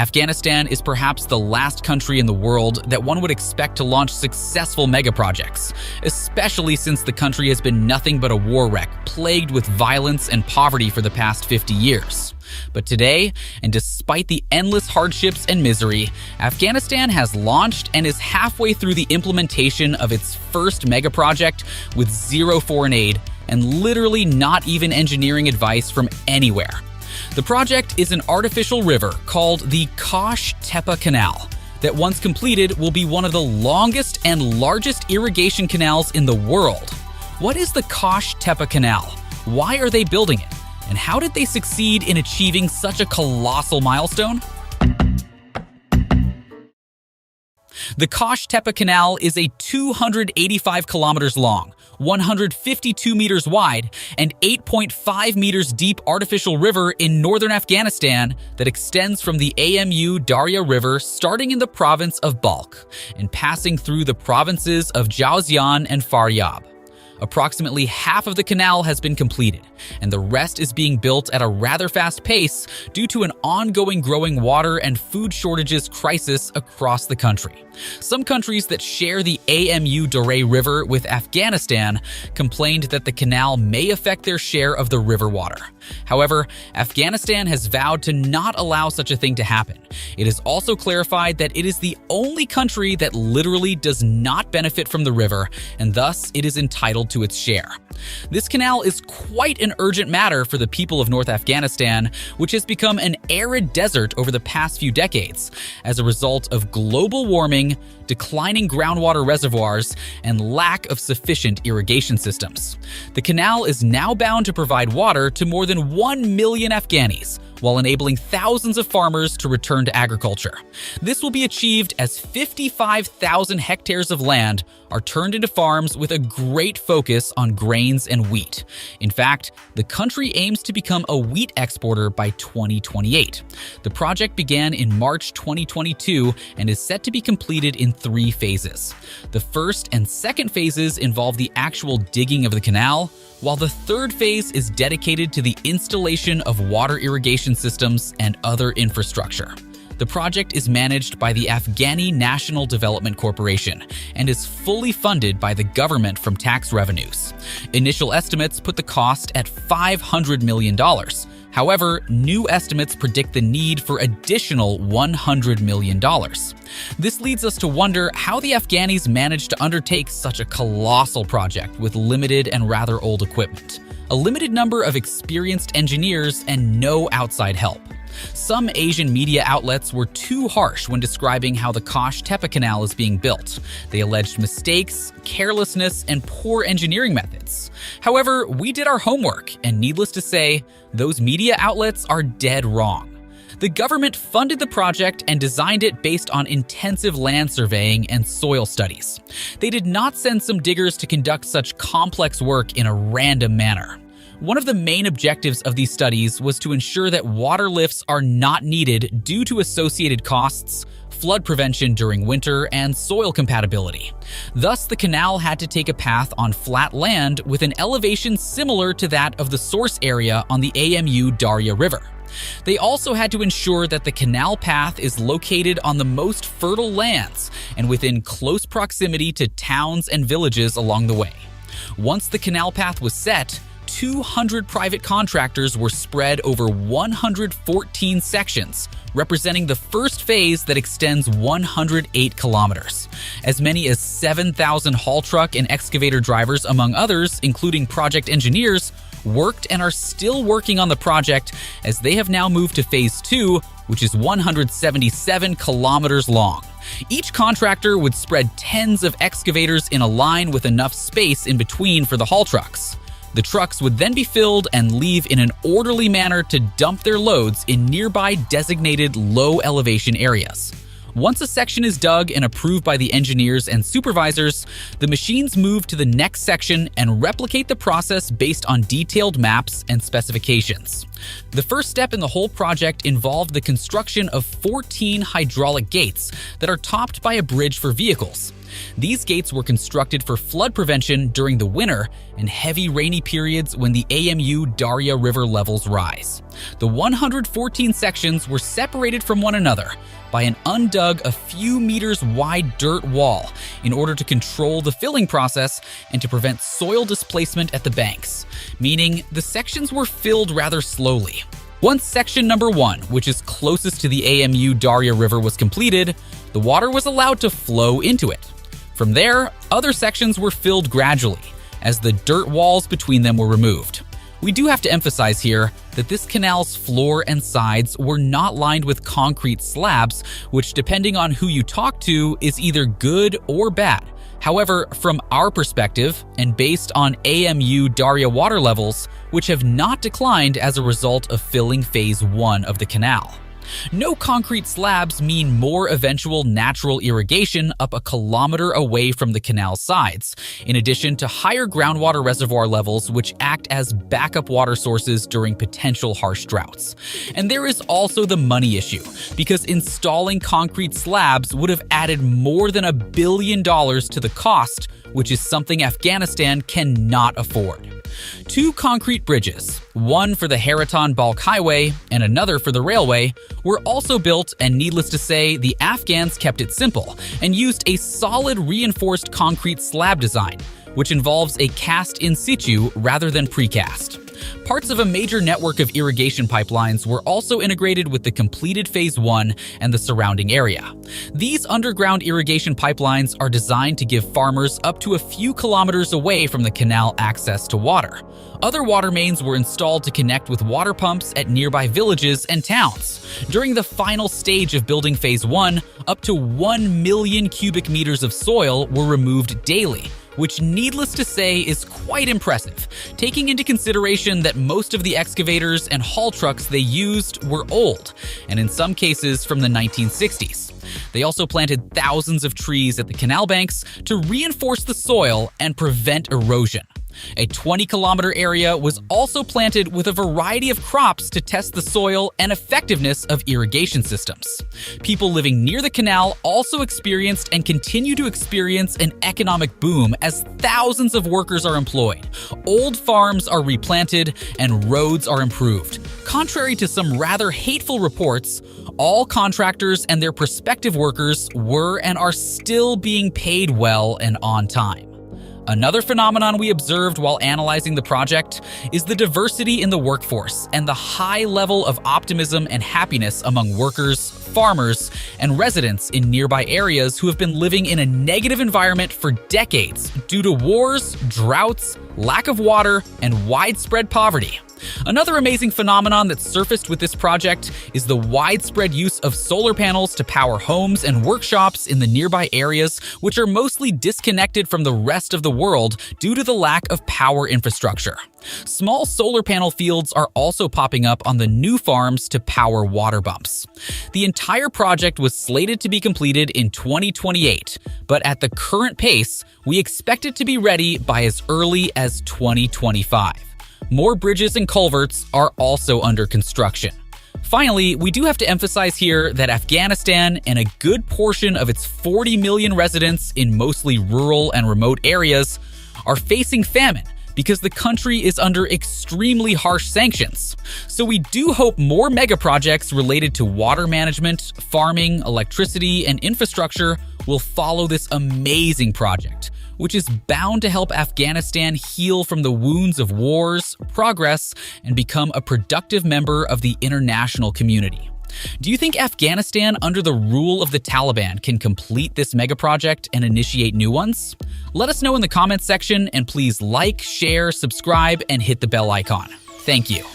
Afghanistan is perhaps the last country in the world that one would expect to launch successful megaprojects, especially since the country has been nothing but a war wreck, plagued with violence and poverty for the past 50 years. But today, and despite the endless hardships and misery, Afghanistan has launched and is halfway through the implementation of its first megaproject with zero foreign aid and literally not even engineering advice from anywhere. The project is an artificial river called the Kosh-Tepe Canal that, once completed, will be one of the longest and largest irrigation canals in the world. What is the Kosh-Tepe Canal? Why are they building it? And how did they succeed in achieving such a colossal milestone? The Kosh-Tepe Canal is a 285 kilometers long, 152 meters wide, and 8.5 meters deep artificial river in northern Afghanistan that extends from the Amu Darya River starting in the province of Balkh and passing through the provinces of Jawzjan and Faryab. Approximately half of the canal has been completed, and the rest is being built at a rather fast pace due to an ongoing growing water and food shortages crisis across the country. Some countries that share the Amu Darya River with Afghanistan complained that the canal may affect their share of the river water. However, Afghanistan has vowed to not allow such a thing to happen. It is also clarified that it is the only country that literally does not benefit from the river, and thus it is entitled to its share. This canal is quite an urgent matter for the people of North Afghanistan, which has become an arid desert over the past few decades as a result of global warming, declining groundwater reservoirs, and lack of sufficient irrigation systems. The canal is now bound to provide water to more than 1 million Afghanis, while enabling thousands of farmers to return to agriculture. This will be achieved as 55,000 hectares of land are turned into farms with a great focus on grains and wheat. In fact, the country aims to become a wheat exporter by 2028. The project began in March 2022 and is set to be completed in 3 phases. The first and second phases involve the actual digging of the canal, while the third phase is dedicated to the installation of water irrigation systems and other infrastructure. The project is managed by the Afghani National Development Corporation and is fully funded by the government from tax revenues. Initial estimates put the cost at $500 million. However, new estimates predict the need for additional $100 million. This leads us to wonder how the Afghanis managed to undertake such a colossal project with limited and rather old equipment, a limited number of experienced engineers, and no outside help. Some Asian media outlets were too harsh when describing how the Kosh-Tepe Canal is being built. They alleged mistakes, carelessness, and poor engineering methods. However, we did our homework, and needless to say, those media outlets are dead wrong. The government funded the project and designed it based on intensive land surveying and soil studies. They did not send some diggers to conduct such complex work in a random manner. One of the main objectives of these studies was to ensure that water lifts are not needed due to associated costs, flood prevention during winter, and soil compatibility. Thus, the canal had to take a path on flat land with an elevation similar to that of the source area on the Amu Darya River. They also had to ensure that the canal path is located on the most fertile lands and within close proximity to towns and villages along the way. Once the canal path was set, 200 private contractors were spread over 114 sections, representing the first phase that extends 108 kilometers. As many as 7,000 haul truck and excavator drivers, among others, including project engineers, worked and are still working on the project as they have now moved to phase 2, which is 177 kilometers long. Each contractor would spread tens of excavators in a line with enough space in between for the haul trucks. The trucks would then be filled and leave in an orderly manner to dump their loads in nearby designated low-elevation areas. Once a section is dug and approved by the engineers and supervisors, the machines move to the next section and replicate the process based on detailed maps and specifications. The first step in the whole project involved the construction of 14 hydraulic gates that are topped by a bridge for vehicles. These gates were constructed for flood prevention during the winter and heavy rainy periods when the AMU Darya River levels rise. The 114 sections were separated from one another by an undug a few meters wide dirt wall in order to control the filling process and to prevent soil displacement at the banks, meaning the sections were filled rather slowly. Once section number 1, which is closest to the AMU Darya River, was completed, the water was allowed to flow into it. From there, other sections were filled gradually, as the dirt walls between them were removed. We do have to emphasize here that this canal's floor and sides were not lined with concrete slabs, which, depending on who you talk to, is either good or bad. However, from our perspective, and based on AMU Darya water levels, which have not declined as a result of filling Phase 1 of the canal, no concrete slabs mean more eventual natural irrigation up a kilometer away from the canal sides, in addition to higher groundwater reservoir levels which act as backup water sources during potential harsh droughts. And there is also the money issue, because installing concrete slabs would have added more than $1 billion to the cost, which is something Afghanistan cannot afford. 2 concrete bridges, one for the Haraton Balk Highway and another for the railway, were also built, and needless to say, the Afghans kept it simple and used a solid reinforced concrete slab design, which involves a cast in situ rather than precast. Parts of a major network of irrigation pipelines were also integrated with the completed Phase 1 and the surrounding area. These underground irrigation pipelines are designed to give farmers up to a few kilometers away from the canal access to water. Other water mains were installed to connect with water pumps at nearby villages and towns. During the final stage of building Phase 1, up to 1 million cubic meters of soil were removed daily, which, needless to say, is quite impressive, taking into consideration that most of the excavators and haul trucks they used were old, and in some cases from the 1960s. They also planted thousands of trees at the canal banks to reinforce the soil and prevent erosion. A 20-kilometer area was also planted with a variety of crops to test the soil and effectiveness of irrigation systems. People living near the canal also experienced and continue to experience an economic boom as thousands of workers are employed, old farms are replanted, and roads are improved. Contrary to some rather hateful reports, all contractors and their prospective workers were and are still being paid well and on time. Another phenomenon we observed while analyzing the project is the diversity in the workforce and the high level of optimism and happiness among workers, farmers, and residents in nearby areas who have been living in a negative environment for decades due to wars, droughts, lack of water, and widespread poverty. Another amazing phenomenon that surfaced with this project is the widespread use of solar panels to power homes and workshops in the nearby areas, which are mostly disconnected from the rest of the world due to the lack of power infrastructure. Small solar panel fields are also popping up on the new farms to power water pumps. The entire project was slated to be completed in 2028, but at the current pace, we expect it to be ready by as early as 2025. More bridges and culverts are also under construction. Finally, we do have to emphasize here that Afghanistan and a good portion of its 40 million residents in mostly rural and remote areas are facing famine because the country is under extremely harsh sanctions. So we do hope more mega projects related to water management, farming, electricity, and infrastructure will follow this amazing project, which is bound to help Afghanistan heal from the wounds of wars, progress, and become a productive member of the international community. Do you think Afghanistan, under the rule of the Taliban, can complete this mega project and initiate new ones? Let us know in the comments section, and please like, share, subscribe, and hit the bell icon. Thank you.